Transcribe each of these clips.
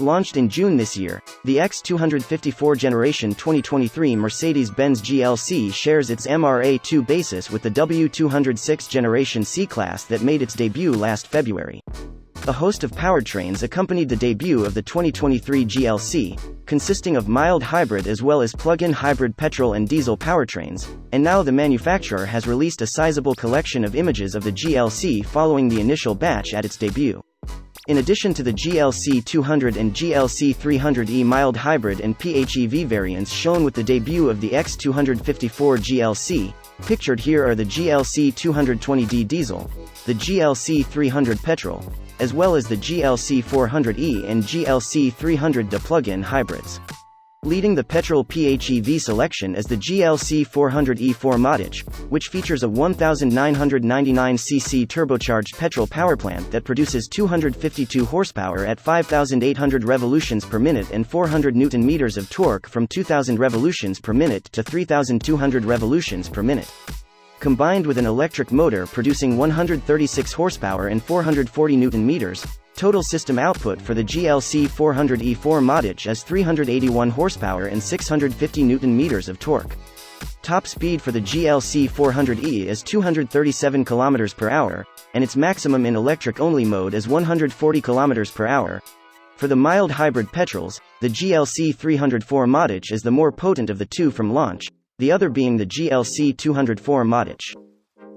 Launched in June this year, the X254 generation 2023 Mercedes Benz GLC shares its MRA2 basis with the W206 C-Class that made its debut last February. A host of powertrains accompanied the debut of the 2023 GLC, consisting of mild hybrid as well as plug-in hybrid petrol and diesel powertrains, and now the manufacturer has released a sizable collection of images of the GLC following the initial batch at its debut. In addition to the GLC200 and GLC300e mild hybrid and PHEV variants shown with the debut of the X254 GLC, pictured here are the GLC220de diesel, the GLC300 petrol, as well as the GLC400e and GLC300de plug-in hybrids. Leading the petrol PHEV selection is the GLC400e 4MATIC, which features a 1999cc turbocharged petrol powerplant that produces 252 horsepower at 5,800 revolutions per minute and 400 Nm of torque from 2,000 revolutions per minute to 3,200 revolutions per minute. Combined with an electric motor producing 136 horsepower and 440 Nm, total system output for the GLC400e 4MATIC is 381 horsepower and 650 Nm of torque. Top speed for the GLC400e is 237 km per hour, and its maximum in electric-only mode is 140 km per hour. For the mild hybrid petrols, the GLC300 4MATIC is the more potent of the two from launch, the other being the GLC200 4MATIC.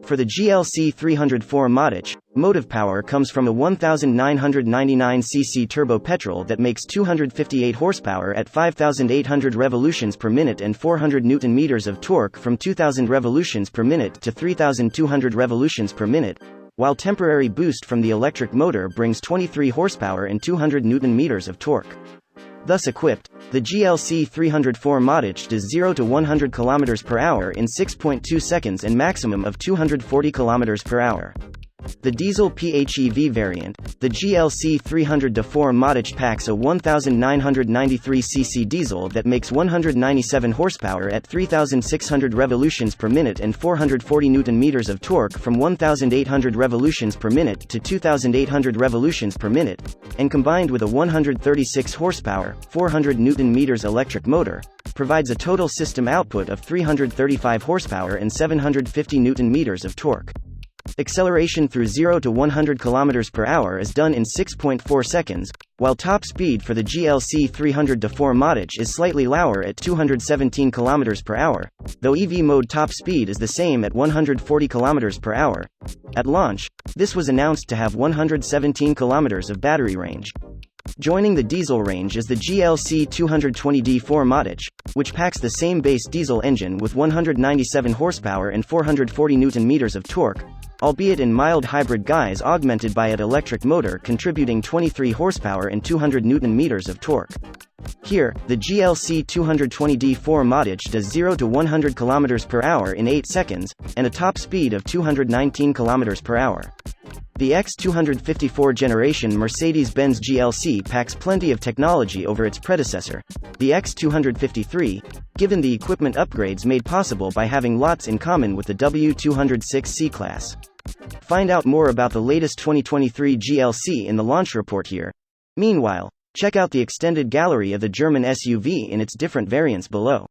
For the GLC300 4MATIC, motive power comes from a 1999cc turbo petrol that makes 258 horsepower at 5,800 revolutions per minute and 400 Nm of torque from 2,000 revolutions per minute to 3,200 revolutions per minute, while temporary boost from the electric motor brings 23 horsepower and 200 Nm of torque. Thus equipped, the GLC300 4MATIC does 0 to 100 km per hour in 6.2 seconds and maximum of 240 km per hour. The diesel PHEV variant, the GLC300de 4MATIC packs a 1993cc diesel that makes 197 horsepower at 3,600 revolutions per minute and 440 Nm of torque from 1,800 revolutions per minute to 2,800 revolutions per minute, and combined with a 136 horsepower, 400 Nm electric motor, provides a total system output of 335 horsepower and 750 Nm of torque. Acceleration through 0 to 100 km per hour is done in 6.4 seconds, while top speed for the GLC300de 4MATIC is slightly lower at 217 km per hour, though EV mode top speed is the same at 140 km per hour. At launch, this was announced to have 117 km of battery range. Joining the diesel range is the GLC220de 4MATIC, which packs the same base diesel engine with 197 horsepower and 440 Nm of torque, albeit in mild hybrid guise augmented by an electric motor contributing 23 horsepower and 200 Nm of torque. Here, the GLC220de 4MATIC does 0 to 100 km per hour in 8 seconds, and a top speed of 219 km per hour. The X254 generation Mercedes Benz GLC packs plenty of technology over its predecessor, the X253, given the equipment upgrades made possible by having lots in common with the W206 C-Class. Find out more about the latest 2023 GLC in the launch report here. Meanwhile, check out the extended gallery of the German SUV in its different variants below.